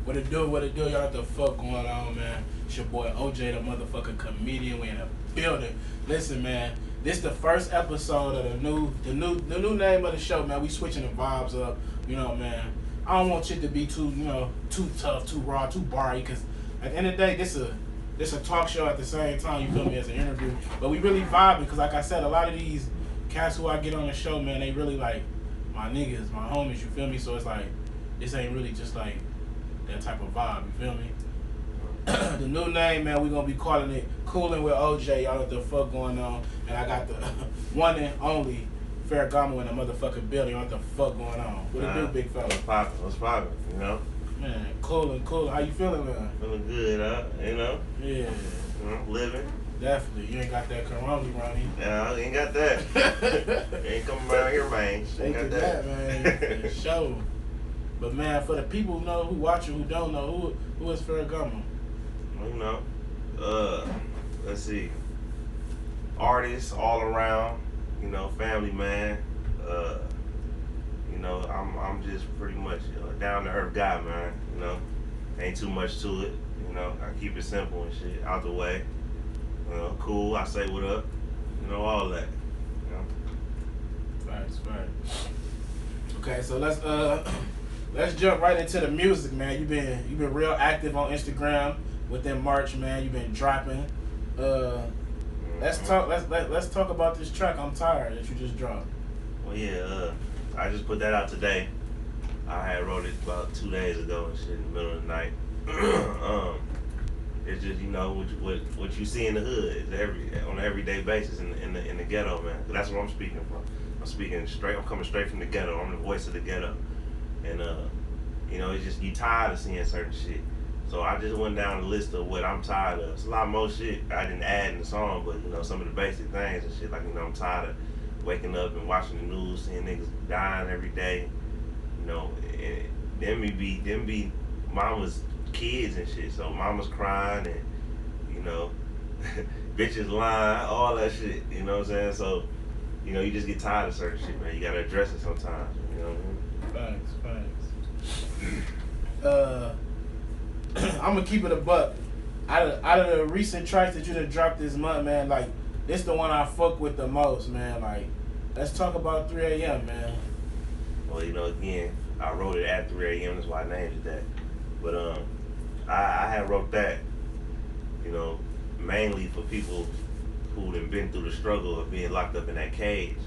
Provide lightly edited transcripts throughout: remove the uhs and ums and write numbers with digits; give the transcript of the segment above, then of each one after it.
What it do, what it do, y'all what the fuck going on, man? It's your boy OJ, the motherfucking comedian. We in a building. Listen, man, this the first episode of the new name of the show, man. We switching the vibes up, you know, man. I don't want shit to be too, too tough, too raw, too barry, because at the end of the day, this a talk show at the same time, you feel me, as an interview. But we really vibing, because like I said, a lot of these cats who I get on the show, man, they really like my niggas, my homies, you feel me? So it's like, this ain't really just like that type of vibe, you feel me? The new name, man, we gonna be calling it Coolin' with OJ. Y'all know what the fuck going on. And I got the one and only Feragamo in the motherfucking building. Y'all know what the fuck going on. What it do, big fella? What's poppin', you know? Man, coolin'. How you feeling, man? Feeling good, huh? You know? Yeah. You know, living. Definitely. You ain't got that corona, Ronnie. Yeah, I ain't got that. Ain't coming around here, man. Ain't got that, man. For sure. But man, for the people who watching, who don't know, who is Feragamo? You know, let's see. Artist all around, you know, family man. You know, I'm just pretty much a down to earth guy, man. You know, ain't too much to it. You know, I keep it simple and shit, out the way. Cool. I say what up. You know, all that. You know. Facts. Okay, so let's jump right into the music, man. You've been real active on Instagram within March, man. You've been dropping. Let's talk about this track, I'm Tired, that you just dropped. Well, yeah, I just put that out today. I had wrote it about 2 days ago and shit in the middle of the night. It's just, you know, what you see in the hood on an everyday basis in the ghetto, man. That's where I'm speaking from. I'm coming straight from the ghetto. I'm the voice of the ghetto. And you know, it's just, you tired of seeing certain shit. So I just went down the list of what I'm tired of. It's a lot more shit I didn't add in the song, but you know, some of the basic things and shit, like, you know, I'm tired of waking up and watching the news, seeing niggas dying every day. You know, and them be mama's kids and shit. So mama's crying and, you know, bitches lying, all that shit. You know what I'm saying? So, you know, you just get tired of certain shit, man. You gotta address it sometimes. You know what I mean? Facts. I'm gonna keep it a buck. Out of the recent tracks that you done dropped this month, man, like, this the one I fuck with the most, man. Like, let's talk about 3 a.m., man. Well, you know, again, I wrote it at 3 a.m. That's why I named it that. But I had wrote that, you know, mainly for people who done been through the struggle of being locked up in that cage,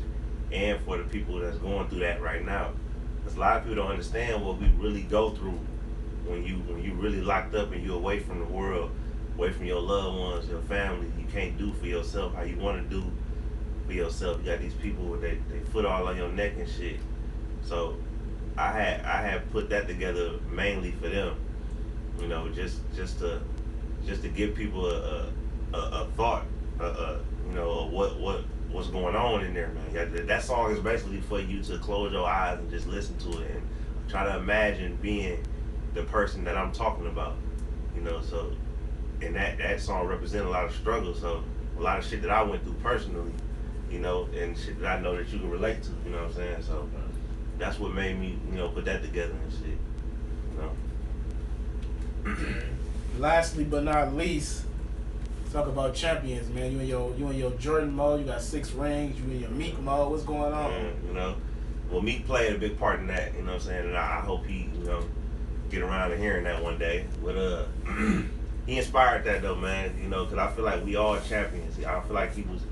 and for the people that's going through that right now. Because a lot of people don't understand what we really go through when you really locked up and you're away from the world, away from your loved ones, your family. You can't do for yourself how you want to do for yourself. You got these people with they foot all on your neck and shit. So I had put that together mainly for them, you know, just to give people a thought, you know, of what's going on in there, man. That song is basically for you to close your eyes and just listen to it and try to imagine being the person that I'm talking about, you know. So, and that song represents a lot of struggle, so a lot of shit that I went through personally, you know, and shit that I know that you can relate to, you know what I'm saying? So that's what made me, you know, put that together and shit, you know. Lastly but not least, talk about champions, man. You in your Jordan mode. You got 6 rings. You in your Meek mode. What's going on? You know, well, Meek played a big part in that. You know what I'm saying? And I hope he, you know, get around to hearing that one day. But he inspired that though, man. You know, because I feel like we all champions. I feel like he was,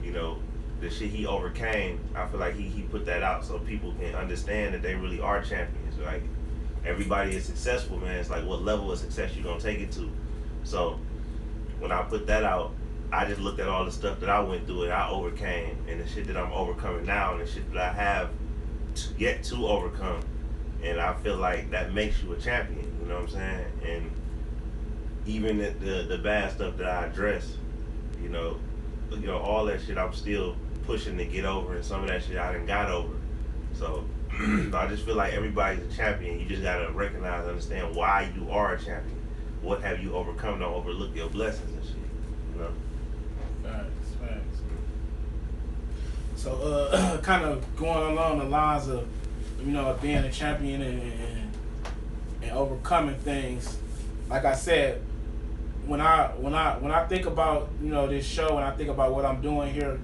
you know, the shit he overcame. I feel like he put that out so people can understand that they really are champions. Like, everybody is successful, man. It's like, what level of success you gonna take it to? So when I put that out, I just looked at all the stuff that I went through and I overcame, and the shit that I'm overcoming now, and the shit that I have yet to overcome. And I feel like that makes you a champion, you know what I'm saying? And even the bad stuff that I address, you know, all that shit I'm still pushing to get over, and some of that shit I done got over. So I just feel like everybody's a champion. You just gotta recognize and understand why you are a champion. What have you overcome? Don't overlook your blessings and shit, you know? Facts. So, kind of going along the lines of, you know, being a champion and overcoming things. Like I said, when I think about, you know, this show and I think about what I'm doing here,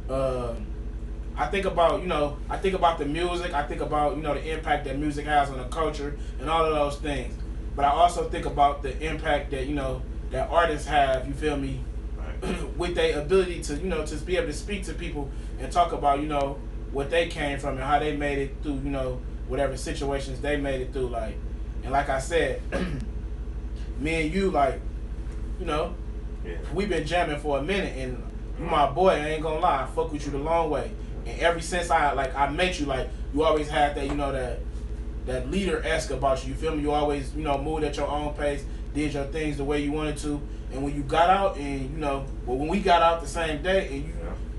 I think about, you know, I think about the music, I think about, you know, the impact that music has on the culture and all of those things. But I also think about the impact that, you know, that artists have, you feel me, with their ability to, you know, to be able to speak to people and talk about, you know, what they came from and how they made it through, you know, whatever situations they made it through. Like, and like I said, me and you, like, you know, we've been jamming for a minute, and you my boy, I ain't gonna lie, I fuck with you the long way. And ever since I met you, like, you always had that, you know, that leader-esque about you feel me? You always, you know, moved at your own pace, did your things the way you wanted to. And when you got out, and, you know, well, when we got out the same day, and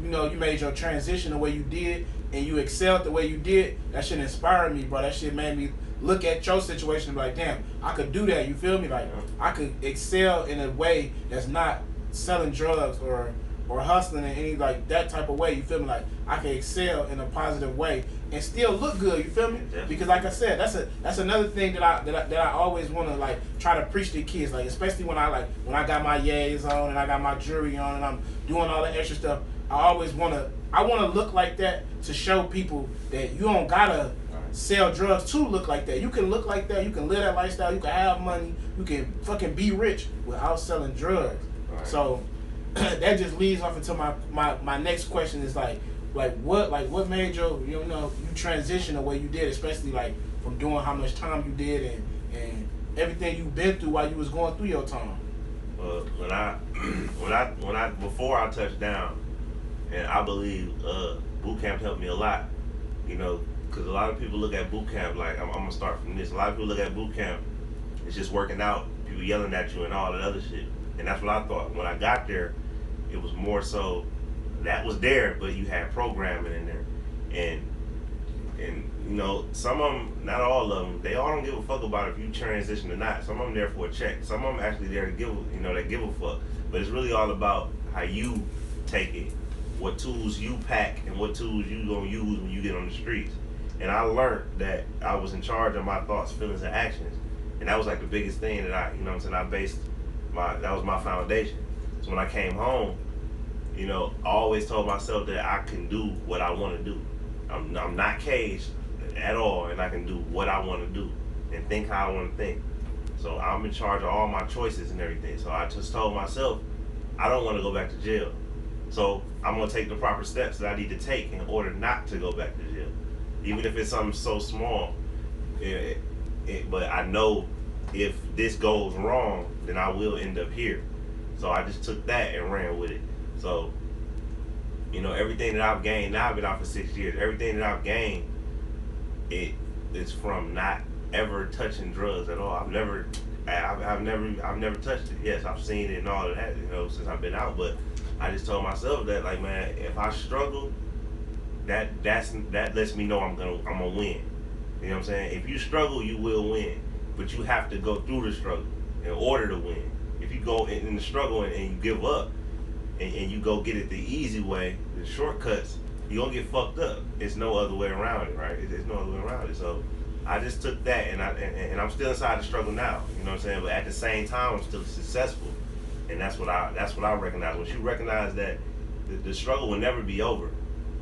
you know, you made your transition the way you did, and you excelled the way you did, that shit inspired me, bro. That shit made me look at your situation and be like, damn, I could do that, you feel me? Like, I could excel in a way that's not selling drugs or hustling in any, like, that type of way, you feel me? Like, I can excel in a positive way and still look good, you feel me? Because like I said, that's another thing that I always want to, like, try to preach to kids, like, especially when I got my yays on and I got my jewelry on and I'm doing all the extra stuff. I want to look like that to show people that you don't gotta sell drugs to look like that. You can look like that, you can live that lifestyle, you can have money, you can fucking be rich without selling drugs. So that just leads off into my next question is like what made you transition the way you did, especially like from doing how much time you did and everything you've been through while you was going through your time. Before I touched down, and I believe boot camp helped me a lot, you know, because a lot of people look at boot camp like, I'm gonna start from this. A lot of people look at boot camp, it's just working out, people yelling at you and all that other shit. And that's what I thought. When I got there, it was more so that was there, but you had programming in there, and you know, some of them, not all of them, they all don't give a fuck about if you transition or not. Some of them there for a check. Some of them actually there to give, you know, they give a fuck. But it's really all about how you take it, what tools you pack, and what tools you gonna use when you get on the streets. And I learned that I was in charge of my thoughts, feelings, and actions, and that was like the biggest thing that I, you know what I'm saying, I based that was my foundation. So when I came home, you know, I always told myself that I can do what I want to do. I'm not caged at all, and I can do what I want to do and think how I want to think. So I'm in charge of all my choices and everything. So I just told myself, I don't want to go back to jail. So I'm going to take the proper steps that I need to take in order not to go back to jail. Even if it's something so small. But I know if this goes wrong, then I will end up here. So I just took that and ran with it. So, you know, everything that I've gained, now I've been out for 6 years, everything that I've gained, it is from not ever touching drugs at all. I've never touched it. Yes, I've seen it and all of that, you know, since I've been out, but I just told myself that, like, man, if I struggle, that lets me know I'm gonna win. You know what I'm saying? If you struggle, you will win, but you have to go through the struggle in order to win. If you go in the struggle and you give up, and you go get it the easy way, the shortcuts, you're gonna get fucked up. It's no other way around it, right? There's no other way around it. So I just took that, and I'm still inside the struggle now. You know what I'm saying? But at the same time, I'm still successful, and that's what I recognize. Once you recognize that the struggle will never be over,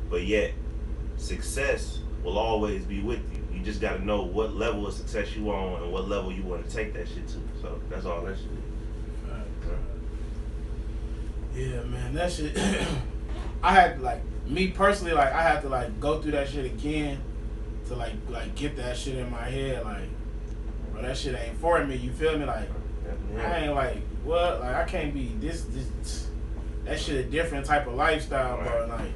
but yet success will always be with you. You just got to know what level of success you on and what level you want to take that shit to. So that's all that shit is. Yeah, man, that shit. I had, like, me personally, like, I had to, like, go through that shit again to like get that shit in my head. Like, bro, that shit ain't for me. You feel me? Like, I ain't like, what? Like, I can't be this. That shit a different type of lifestyle, bro. Like,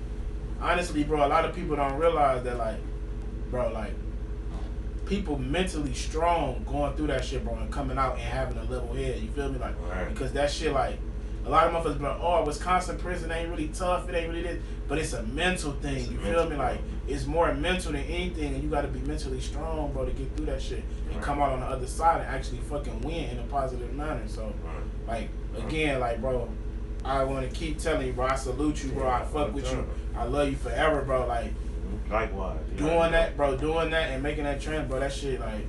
honestly, bro, a lot of people don't realize that, like, bro, like, people mentally strong going through that shit, bro, and coming out and having a level head. You feel me? Like, because that shit, like, a lot of motherfuckers be like, oh, Wisconsin prison ain't really tough, it ain't really this, but it's a mental thing, you feel me? Like, it's more mental than anything, and you gotta be mentally strong, bro, to get through that shit and come out on the other side and actually fucking win in a positive manner. So, like, again, like, bro, I wanna keep telling you, bro, I salute you, bro, I fuck with you, I love you forever, bro, like, likewise. Doing that and making that trend, bro, that shit, like,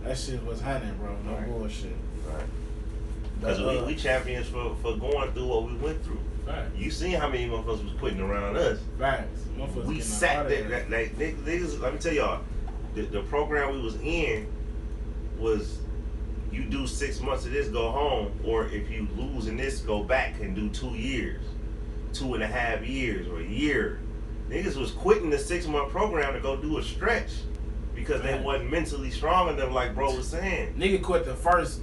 That shit was hunting, bro. No bullshit. Right. Because we champions for going through what we went through. Right. You seen how many motherfuckers was quitting around us. Right. We sat there. Like, niggas, let me tell y'all, the program we was in was you do 6 months of this, go home, or if you lose in this, go back and do 2 years, 2.5 years, or a year. Niggas was quitting the 6-month program to go do a stretch because they wasn't mentally strong enough, like bro was saying. Nigga quit the first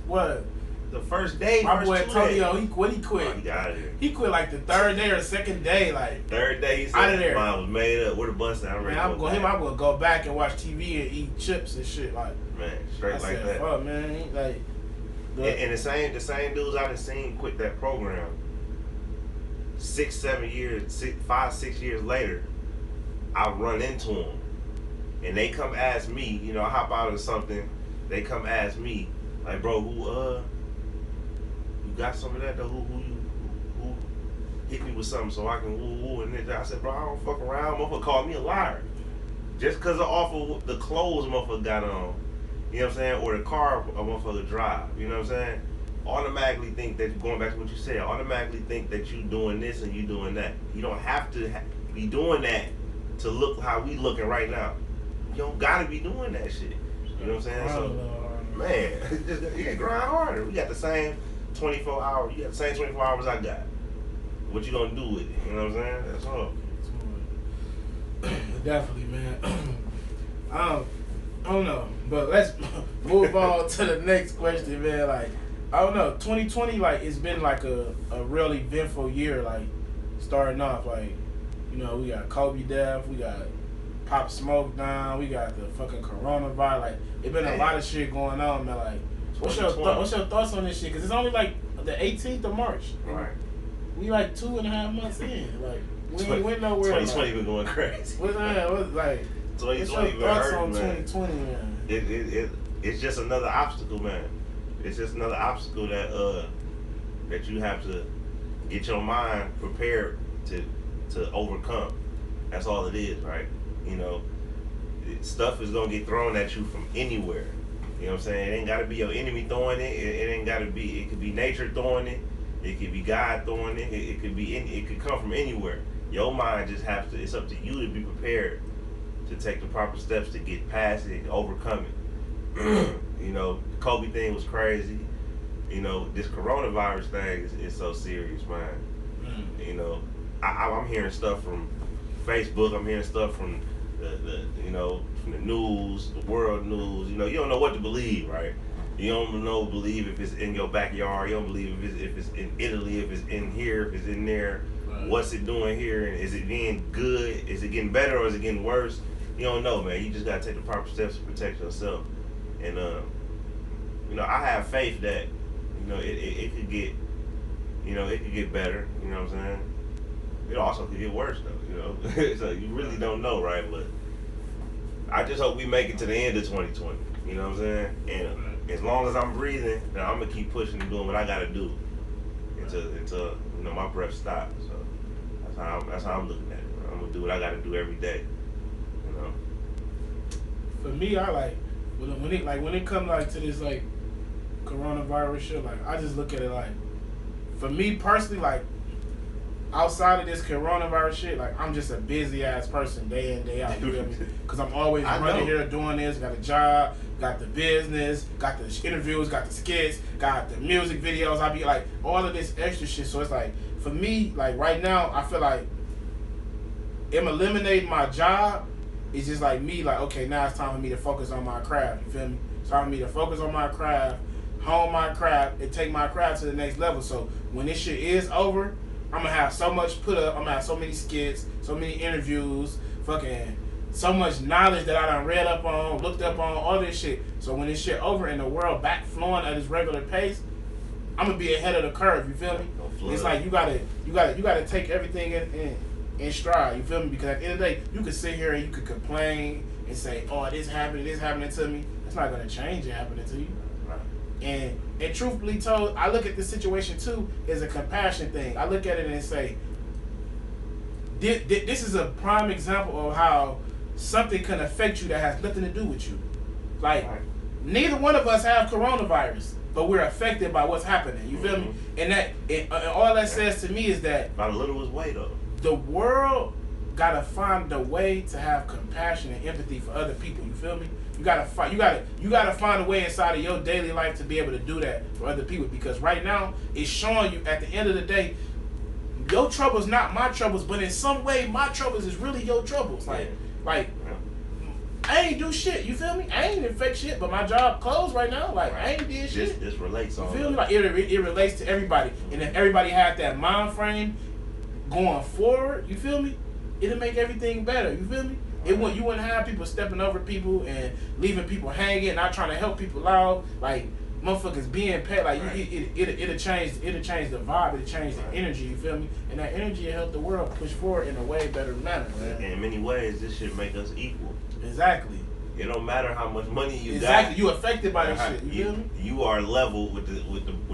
day. My boy Antonio, he quit. Oh, he got out of here. He quit like the third day or second day, like. Third day, he said, out of there. Mine was made up. Where the bus at? I'm gonna go back and watch TV and eat chips and shit, like. Man, straight like that. Fuck, man, like. And the same dudes I done seen quit that program 6-7 years, 5-6 years later, I run into them, and they come ask me, you know, I hop out of something, they come ask me, like, bro, you got some of that though? Who hit me with something so I can woo? And then I said, bro, I don't fuck around. Motherfucker called me a liar just because of the clothes motherfucker got on. You know what I'm saying? Or the car a motherfucker drive. You know what I'm saying? Automatically think that, going back to what you said, automatically think that you doing this and you doing that. You don't have to be doing that to look how we looking right now. You don't gotta be doing that shit. You know what I'm saying? So, man, you gotta grind harder. We got the same 24 hours. You got the same 24 hours I got. What you gonna do with it? You know what I'm saying? That's all. Definitely, man. I don't know, but let's move on to the next question, man. Like, I don't know, 2020, like, it's been like a real eventful year, like, starting off, like, you know, we got Kobe death, we got Pop Smoke down, we got the fucking coronavirus, like, it's been a lot of shit going on, man. Like, what's your thoughts on this shit? Because it's only like the 18th of March. Right. We like 2.5 months in, like, we ain't went nowhere. 2020 been going crazy. What's like? 2020 been hurting, on man. 2020, man? It's just another obstacle, man. It's just another obstacle that you have to get your mind prepared to overcome. That's all it is, right? You know, stuff is gonna get thrown at you from anywhere. You know what I'm saying? It ain't gotta be your enemy throwing it. It ain't gotta be. It could be nature throwing it. It could be God throwing it. It could be. It could come from anywhere. Your mind just has to. It's up to you to be prepared to take the proper steps to get past it and overcome it. You know, the Kobe thing was crazy. You know, this coronavirus thing is so serious, man. You know, I'm hearing stuff from Facebook. I'm hearing stuff from the you know, from the news, the world news. You know, you don't know what to believe, right? You don't believe if it's in your backyard. You don't believe if it's in Italy, if it's in here, if it's in there. Right. What's it doing here? And is it being good? Is it getting better or is it getting worse? You don't know, man. You just gotta take the proper steps to protect yourself. And you know, I have faith that, you know, it could get, you know, it could get better. You know what I'm saying? It also could get worse though. You know, so you really don't know, right? But I just hope we make it to the end of 2020. You know what I'm saying? And as long as I'm breathing, then I'm gonna keep pushing and doing what I gotta do until you know, my breath stops. So that's how I'm looking at it. I'm gonna do what I gotta do every day. You know. For me, I like when it comes like to this like coronavirus shit. Like, I just look at it like, for me personally, like, outside of this coronavirus shit, like, I'm just a busy ass person day in, day out. You feel me? Because I'm always running here doing this. Got a job, got the business, got the interviews, got the skits, got the music videos. I be like all of this extra shit. So it's like, for me, like right now, I feel like I'm eliminating my job. It's just like me, like, okay, now it's time for me to focus on my craft. You feel me? It's time for me to focus on my craft, hone my craft, and take my craft to the next level. So when this shit is over, I'm gonna have so much put up. I'm gonna have so many skits, so many interviews, fucking so much knowledge that I done read up on, looked up on, all this shit. So when this shit over and the world back flowing at its regular pace, I'm gonna be ahead of the curve. You feel me? It's like you gotta take everything in stride. You feel me? Because at the end of the day, you could sit here and you could complain and say, "Oh, this happening to me." It's not gonna change it happening to you. And truthfully told, I look at this situation too as a compassion thing. I look at it and say, this is a prime example of how something can affect you that has nothing to do with you. Like, neither one of us have coronavirus, but we're affected by what's happening. You feel me? And all that says to me is that by the littlest way though, the world gotta find a way to have compassion and empathy for other people. You feel me? You gotta find a way inside of your daily life to be able to do that for other people. Because right now it's showing you at the end of the day, your troubles not my troubles, but in some way my troubles is really your troubles. Like I ain't do shit. You feel me? I ain't infect shit, but my job closed right now. Like I ain't did shit. This relates on. You feel me? Like it relates to everybody. And if everybody had that mind frame going forward, you feel me? It'll make everything better. You feel me? You wouldn't have people stepping over people and leaving people hanging, not trying to help people out. Like motherfuckers being paid. Like it'll change the vibe. It'll change the energy. You feel me? And that energy will help the world push forward in a way better manner, man. In many ways, this shit make us equal. Exactly. It don't matter how much money you got. Exactly. You affected by this shit. You feel me? You are level with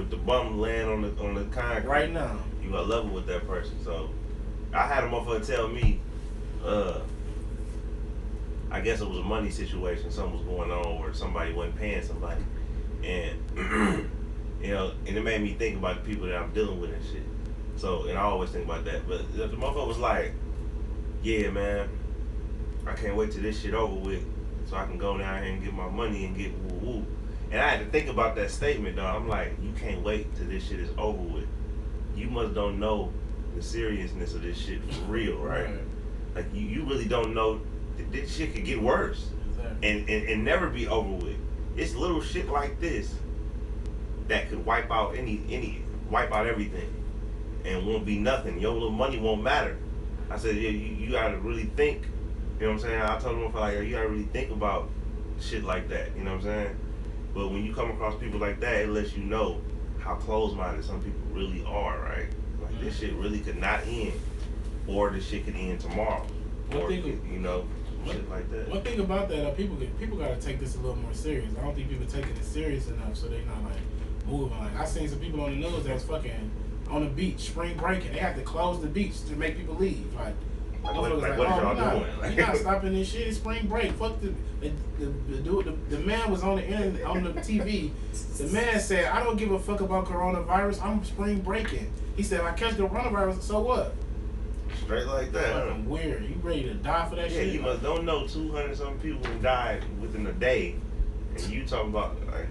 the bum laying on the concrete right now. You are level with that person. So I had a motherfucker tell me, I guess it was a money situation. Something was going on where somebody wasn't paying somebody, and you know, and it made me think about the people that I'm dealing with and shit. So, and I always think about that. But the motherfucker was like, "Yeah, man, I can't wait till this shit over with, so I can go down here and get my money and get woo woo." And I had to think about that statement, though. I'm like, you can't wait till this shit is over with. You must don't know the seriousness of this shit for real, right? Like you really don't know that this shit could get worse, and never be over with. It's little shit like this that could wipe out wipe out everything, and won't be nothing. Your little money won't matter. I said, yeah, you gotta really think. You know what I'm saying? I told them, like, you gotta really think about shit like that. You know what I'm saying? But when you come across people like that, it lets you know how closed-minded some people really are, right? Like this shit really could not end, or this shit could end tomorrow, or you know, shit like that. One thing about that, people gotta take this a little more serious. I don't think people taking it serious enough, so they not like moving. Like I seen some people on the news that's fucking on the beach, spring breaking. They had to close the beach to make people leave. Like what is y'all doing? You're not stopping this shit. It's spring break. Fuck the man was on the internet, on the TV. The man said, "I don't give a fuck about coronavirus. I'm spring breaking." He said, "If I catch the coronavirus, so what?" Straight like that. Fucking weird. You ready to die for that shit? Yeah, you must don't know 200-something people died within a day, and you talking about like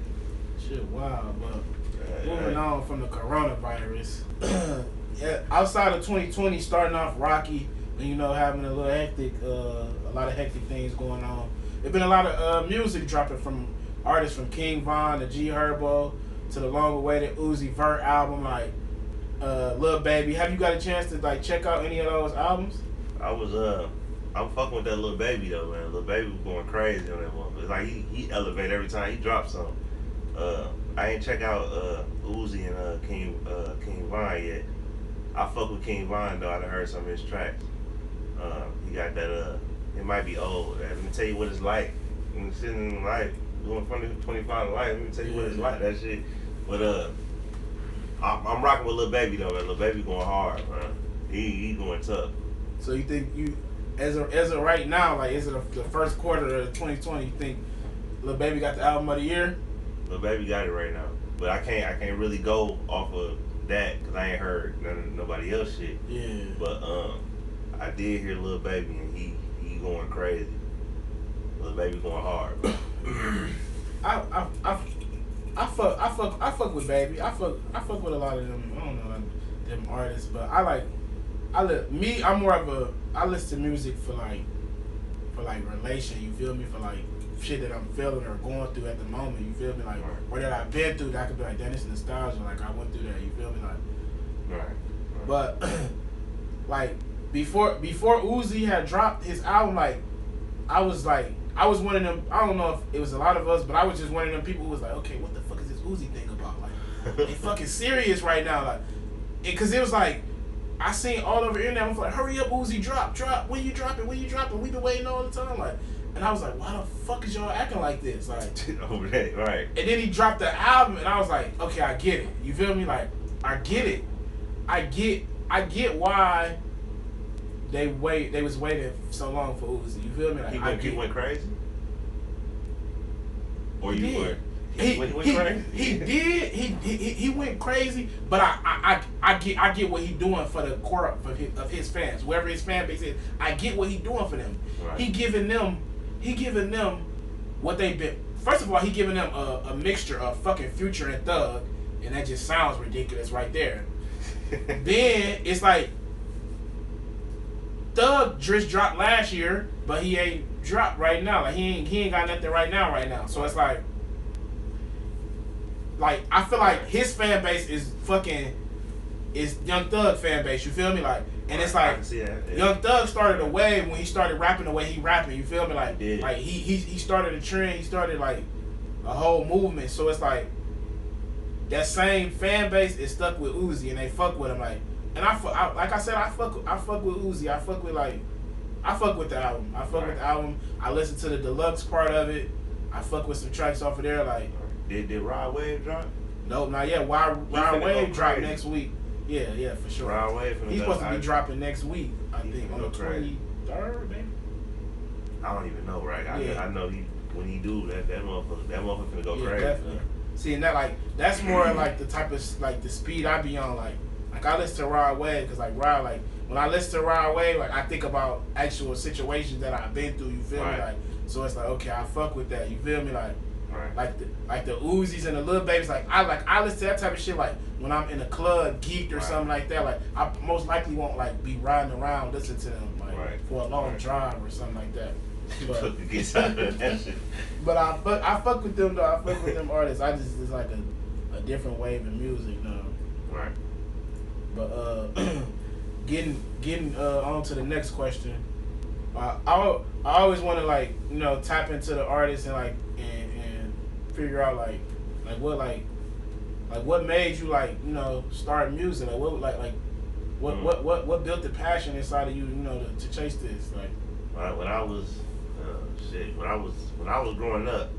shit. Wow, but moving on from the coronavirus. Yeah, outside of 2020 starting off rocky, and you know having a little hectic, a lot of hectic things going on. There's been a lot of music dropping from artists from King Von to G Herbo to the long-awaited Uzi Vert album, like Lil Baby. Have you got a chance to like check out any of those albums? I'm fucking with that Lil Baby though, man. Lil Baby was going crazy on that one. It's like he elevate every time he drops something. I ain't check out Uzi and King Von yet. I fuck with King Von though. I done heard some of his tracks. He got that it might be old. Let me tell you what it's like. When you're sitting in life, doing 25 to life, let me tell you what it's like, that shit. But I'm rocking with Lil Baby though, man. Lil Baby going hard, man. He going tough. So you think as of right now, like is it the first quarter of 2020? You think Lil Baby got the album of the year? Lil Baby got it right now, but I can't really go off of that because I ain't heard nobody else shit. Yeah. But I did hear Lil Baby and he going crazy. Lil Baby going hard. I fuck with Baby. I fuck with a lot of them. I don't know them artists, but I'm more of a I listen to music for like relation. You feel me? For like shit that I'm feeling or going through at the moment. You feel me? Like or that I've been through. That I could be like, damn, it's nostalgia. Like I went through that. You feel me? Like right. But like before Uzi had dropped his album, like I was one of them. I don't know if it was a lot of us, but I was just one of them people who was like, okay, what the fuck is this Uzi thing about? Like they fucking serious right now, like, because it was like I seen all over the internet. I'm like, hurry up, Uzi, drop. When you dropping? We've been waiting all the time, like. And I was like, why the fuck is y'all acting like this? Like, right. And then he dropped the album, and I was like, okay, I get it. You feel me? Like, I get it. I get why they was waiting so long for Uzi. You feel me? Like, he went crazy. Or he you did. were. He Crazy? He went crazy, but I get what he doing for the core of his fans, wherever his fan base is. I get what he doing for them. Right. He giving them what they've been. First of all, he giving them a mixture of fucking Future and Thug, and that just sounds ridiculous right there. Then it's like Thug just dropped last year, but he ain't dropped right now. Like he ain't got nothing right now. So it's like I feel like his fan base is Young Thug fan base. You feel me? Like, and it's like Young Thug started a wave when he started rapping the way he rapping. You feel me? Like he started a trend. He started like a whole movement. So it's like that same fan base is stuck with Uzi, and they fuck with him. Like, and like I said, I fuck with Uzi. I fuck with the album. With the album. I listen to the deluxe part of it. I fuck with some tracks off of there. Like, did Ride Wave drop? Nope, not yet. Ride Wave drop next week. Yeah, for sure. Ride Wave. He's supposed to be dropping next week. I think on the 23rd, maybe. I don't even know, right? I know when he do that motherfucker finna go crazy. Definitely. See, and that's more like the type of like the speed I be on. Like I listen to Ride Wave because when I listen to Ride Wave, like I think about actual situations that I've been through. You feel me? Like, so it's like, okay, I fuck with that. You feel me? Like. Right. Like the Uzis and the Lil Babies, I listen to that type of shit like when I'm in a club geeked or something like that. Like I most likely won't like be riding around listening to them like for a long drive or something like that. But I fuck with them though. I fuck with them artists. It's like a different wave of music though. Right. But getting on to the next question. I always want to tap into the artist and and figure out what made you start music, what built the passion inside of you to chase this when I was when I was growing up,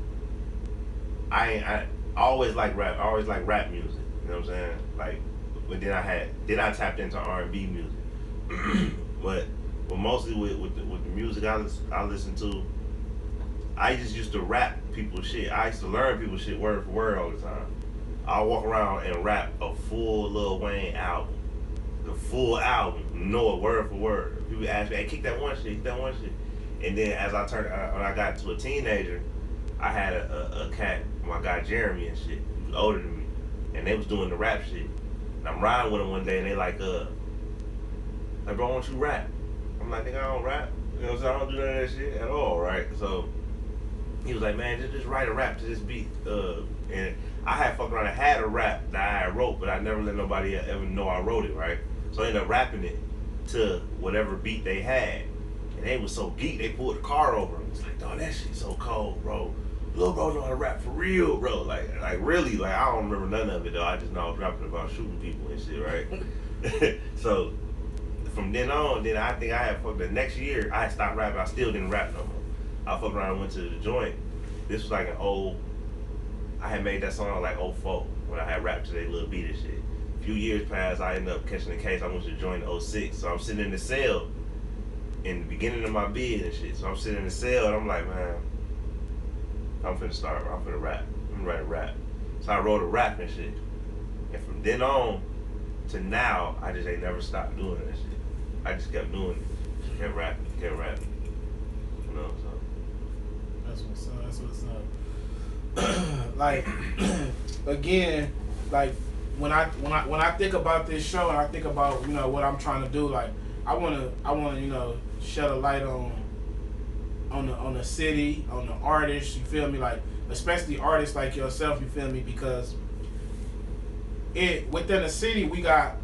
I always liked rap. I always liked rap music. You know what I'm saying? But then I tapped into R&B music. but mostly with the music I listen to, I just used to rap people's shit. I used to learn people's shit word for word all the time. I'll walk around and rap a full Lil Wayne album. The full album, know it word for word. People ask me, hey, kick that one shit. And then as when I got to a teenager, I had a cat, my guy Jeremy and shit, he was older than me. And they was doing the rap shit. And I'm riding with them one day and they like, bro, why don't you rap? I'm like, nigga, I don't rap. You know what I'm saying? I don't do none of that shit at all, right? So he was like, man, just write a rap to this beat. And I had fucked around and had a rap that I wrote, but I never let nobody ever know I wrote it, right? So I ended up rapping it to whatever beat they had. And they was so geek, they pulled the car over. It's like, dog, that shit so cold, bro. Lil bro know how to rap for real, bro. Like really, I don't remember none of it though. I just know I was rapping about shooting people and shit, right? So from then on, I think I had fucked the next year, I had stopped rapping. I still didn't rap no more. I fucked around and went to the joint. This was I had made that song like 04 when I had rapped to that little beat and shit. A few years passed, I ended up catching the case. I went to join 06. So I'm sitting in the cell in the beginning of my bid and shit. So I'm sitting in the cell and I'm like, man, I'm finna rap. I'm gonna write a rap. So I wrote a rap and shit. And from then on to now, I just ain't never stopped doing that shit. I just kept doing it. Kept rapping. You know, so. That's what's up. Again, when I think about this show and I think about what I'm trying to do, I wanna shed a light on the city, on the artists. You feel me? Especially artists like yourself. You feel me? Because within the city we got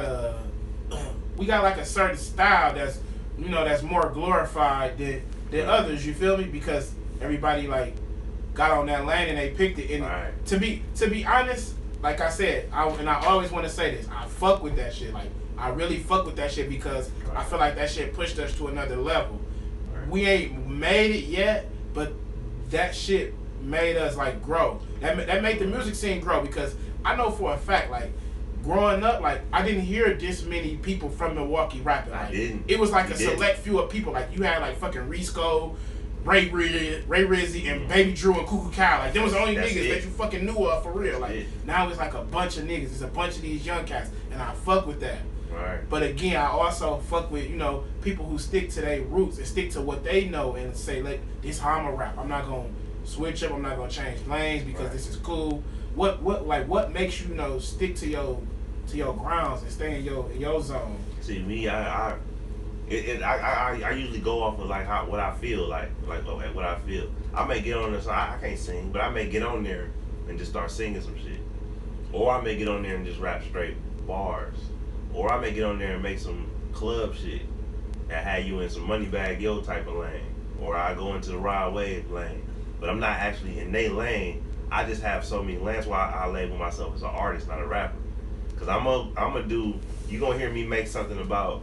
a certain style that's more glorified than others. You feel me? Because everybody got on that lane and they picked it. And to be honest, like I said, I always want to say this, I fuck with that shit. I really fuck with that shit because I feel like that shit pushed us to another level. We ain't made it yet, but that shit made us grow. That made the music scene grow because I know for a fact growing up, I didn't hear this many people from Milwaukee rapping. I didn't. It was a select few of people. You had fucking Risco, Ray Rizzy and Baby Drew and Cuckoo Cow. Like, them was the only That's niggas it. that you fucking knew of for real. That's Like, it. now it's like a bunch of niggas. It's a bunch of these young cats. And I fuck with that. Right. But again, I also fuck with, you know, people who stick to their roots and stick to what they know and say, like, this how I'ma rap. I'm not gonna switch up. I'm not gonna change lanes because this is cool. What makes you, you know, stick to your grounds and stay in your zone? See, me, I usually go off of like what I feel like what I feel. I may get on this. I can't sing, but I may get on there and just start singing some shit, or I may get on there and just rap straight bars, or I may get on there and make some club shit that had you in some Moneybag Yo type of lane, or I go into the Ride Wave lane, but I'm not actually in they lane. I just have so many lanes. That's why I label myself as an artist, not a rapper, because I'm a do. You gonna hear me make something about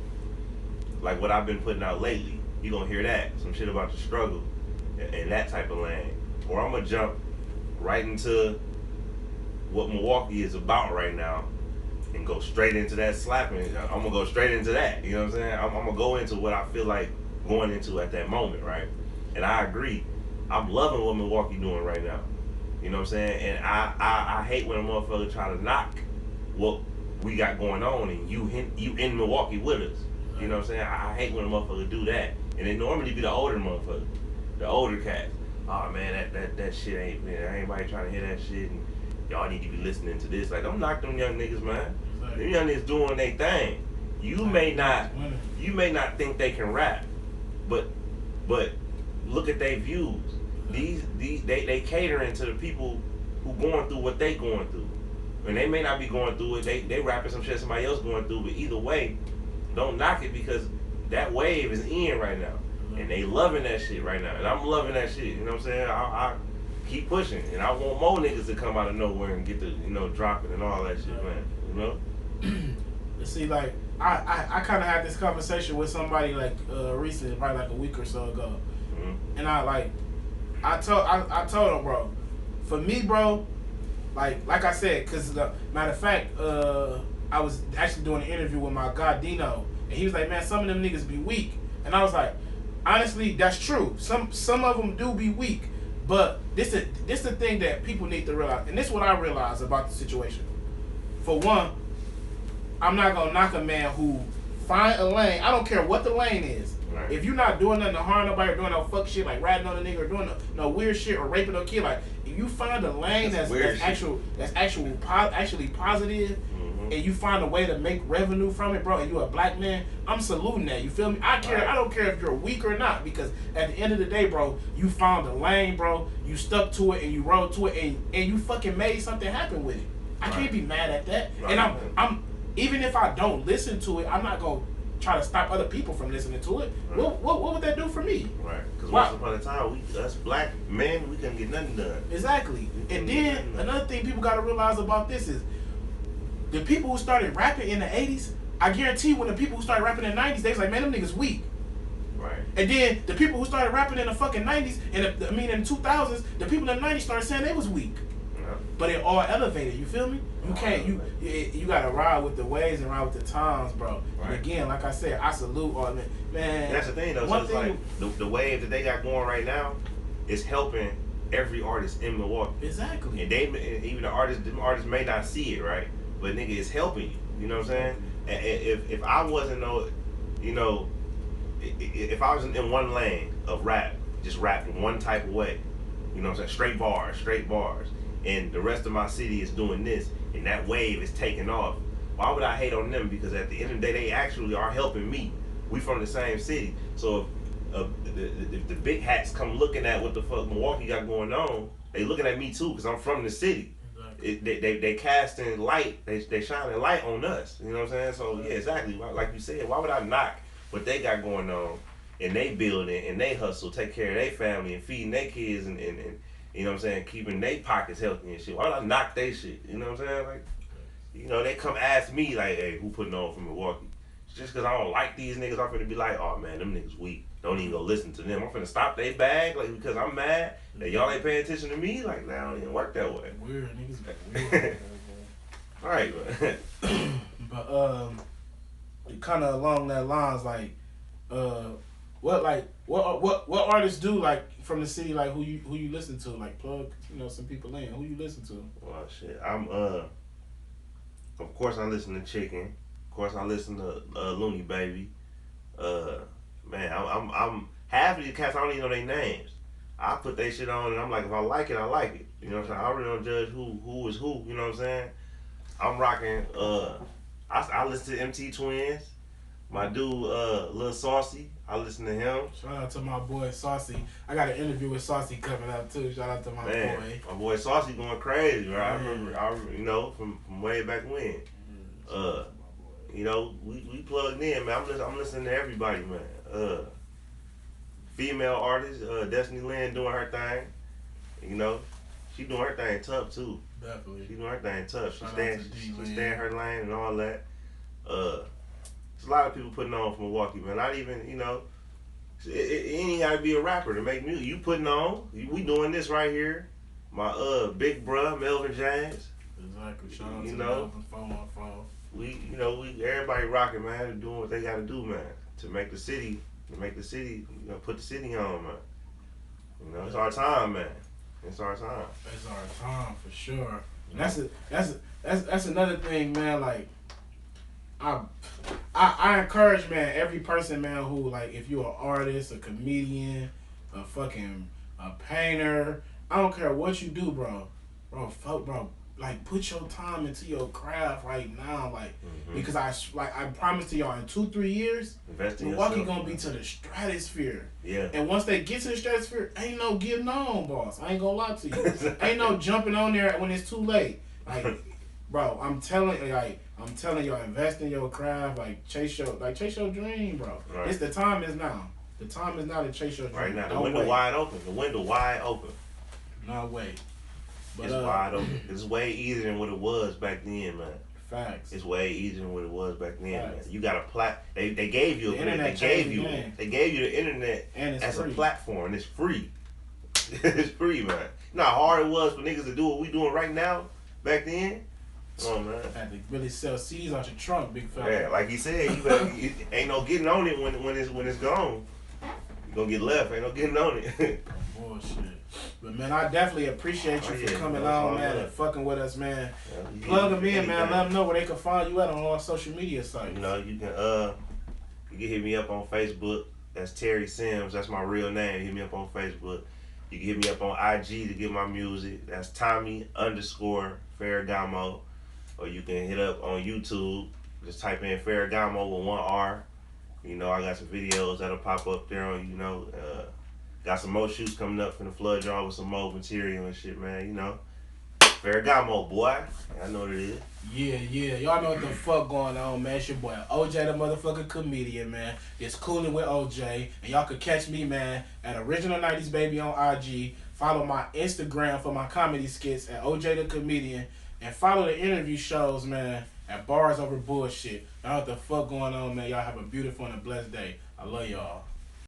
like what I've been putting out lately. You gonna hear that, some shit about the struggle and that type of lane. Or I'm gonna jump right into what Milwaukee is about right now and go straight into that slapping. I'm gonna go straight into that, you know what I'm saying? I'm gonna go into what I feel like going into at that moment, right? And I agree, I'm loving what Milwaukee doing right now. You know what I'm saying? And I hate when a motherfucker try to knock what we got going on and you in Milwaukee with us. You know what I'm saying? I hate when a motherfucker do that. And it normally be the older motherfucker, the older cats. Oh man, that shit ain't, man, ain't nobody trying to hear that shit, and y'all need to be listening to this. Like, don't knock them young niggas, man. Them young niggas doing their thing. You may not think they can rap, but look at their views. They catering to the people who going through what they going through. And they may not be going through it, they rapping some shit somebody else going through, but either way, don't knock it because that wave is in right now. And they loving that shit right now. And I'm loving that shit, you know what I'm saying? I keep pushing. And I want more niggas to come out of nowhere and get the, you know, dropping and all that shit, man. You know? See, like, I kind of had this conversation with somebody, like, recently, probably like a week or so ago. Mm-hmm. And I told him, bro, for me, bro, like I said, because, matter of fact, I was actually doing an interview with my guy Dino, and he was like, man, some of them niggas be weak. And I was like, honestly, that's true. Some of them do be weak, but this the thing that people need to realize, and this is what I realized about the situation. For one, I'm not gonna knock a man who find a lane. I don't care what the lane is. Right. If you're not doing nothing to harm nobody or doing no fuck shit like ratting on a nigga or doing no weird shit or raping a kid, like if you find a lane that's actually positive, and you find a way to make revenue from it, bro, and you a black man, I'm saluting that. You feel me? I don't care if you're weak or not, because at the end of the day, bro, you found a lane, bro, you stuck to it and you rode to it and you fucking made something happen with it. I can't be mad at that. Right. And I'm even if I don't listen to it, I'm not gonna try to stop other people from listening to it. Right. What would that do for me? Right. Because once upon a time, us black men, we couldn't get nothing done. Exactly. And then another thing people gotta realize about this is the people who started rapping in the 80s, I guarantee when the people who started rapping in the 90s, they was like, man, them niggas weak. Right. And then the people who started rapping in the fucking 90s, in the 2000s, the people in the 90s started saying they was weak. Yeah. But it all elevated, you feel me? You can't, you gotta ride with the waves and ride with the times, bro. Right. And again, like I said, I salute all men. Man, that's the thing though, so it's like the wave that they got going right now is helping every artist in Milwaukee. Exactly. And even the artists may not see it, right? But nigga, it's helping you. You know what I'm saying? And if I wasn't if I was in one lane of rap, just rapping one type of way, you know what I'm saying? Straight bars, and the rest of my city is doing this, and that wave is taking off. Why would I hate on them? Because at the end of the day, they actually are helping me. We from the same city, so if the big hats come looking at what the fuck Milwaukee got going on, they looking at me too, because I'm from the city. They casting light, they shining light on us. You know what I'm saying? So yeah, exactly. Like you said, why would I knock what they got going on and they building and they hustle, take care of their family and feeding their kids and you know what I'm saying, keeping their pockets healthy and shit. Why would I knock they shit? You know what I'm saying? Like, you know, they come ask me like, hey, who putting on from Milwaukee? Just because I don't like these niggas, I'm finna be like, oh man, them niggas weak. Don't even go listen to them. I'm finna stop they bag, like, because I'm mad that y'all ain't paying attention to me. Like, nah, it don't even work that way. Weird niggas, weird. All right, but kind of along that lines, like, What artists do like from the city? Like who you listen to? Like plug, some people in. Who you listen to? Well, shit. Of course, I listen to Chicken. Of course, I listen to Looney Baby. Uh, man, I'm half of these cats I don't even know their names. I put they shit on and I'm like, if I like it, I like it. You know what I'm saying? I really don't judge who is who. You know what I'm saying? I'm rocking. I listen to MT Twins. My dude, Lil Saucy. I listen to him. Shout out to my boy Saucy. I got an interview with Saucy coming up too. Shout out to my boy. My boy Saucy going crazy, right? I remember, from way back when. We plugged in, man. I'm listening to everybody, man. Female artist, Destiny Lynn doing her thing. She doing her thing tough too. Definitely. She doing her thing tough. She stay in her lane and all that. There's a lot of people putting on from Milwaukee, man. Not even, it ain't gotta be a rapper to make music. You putting on. We doing this right here. My big bruh, Melvin James. Exactly. Shout out to Melvin, phone. We everybody rocking, man. They're doing what they gotta do, man, to make the city, put the city on, man. It's our time, man. It's our time. It's our time for sure. And that's another thing, man. Like, I encourage, man, every person, man, who, like, if you're an artist, a comedian, a painter, I don't care what you do, bro, like, put your time into your craft right now, like, because I promise to y'all, in 2-3 years, Milwaukee gonna be to the stratosphere. Yeah. And once they get to the stratosphere, ain't no getting on, boss. I ain't gonna lie to you. Ain't no jumping on there when it's too late. Like, bro, I'm telling y'all, invest in your craft, like chase your dream, bro. Right. The time is now. The time is now to chase your dream. Right now, the Don't window wait. wide open. The window wide open. Not wait. But, it's wide open. It's way easier than what it was back then, man. Facts. It's way easier than what it was back then, Facts. man. You got they gave you the internet. They gave you the internet and as free. A platform. And it's free. It's free, man. You know how hard it was for niggas to do what we doing right now back then. Oh man. Had to really sell seeds out your trunk, big fella. Yeah, like he said, you ain't no getting on it when it's gone. You gonna get left. Ain't no getting on it. Bullshit. But man, I definitely appreciate you for coming on, man, and fucking with us, man. Yeah, plug them in, man. Let them know where they can find you at on all social media sites. You can hit me up on Facebook. That's Terry Sims. That's my real name. Hit me up on Facebook. You can hit me up on IG to get my music. That's Tommy_Feragamo. Or you can hit up on YouTube. Just type in Feragamo with 1 R. I got some videos that'll pop up there on, got some more shoots coming up from the flood y'all with some more material and shit, man. Feragamo, boy. I know what it is. Yeah. Y'all know what the fuck going on, man. It's your boy OJ, the motherfucking comedian, man. It's Cooling with OJ. And y'all could catch me, man, at Original 90s Baby on IG. Follow my Instagram for my comedy skits at OJ the Comedian. And follow the interview shows, man, at Bars Over Bullshit. Y'all know what the fuck going on, man. Y'all have a beautiful and a blessed day. I love y'all.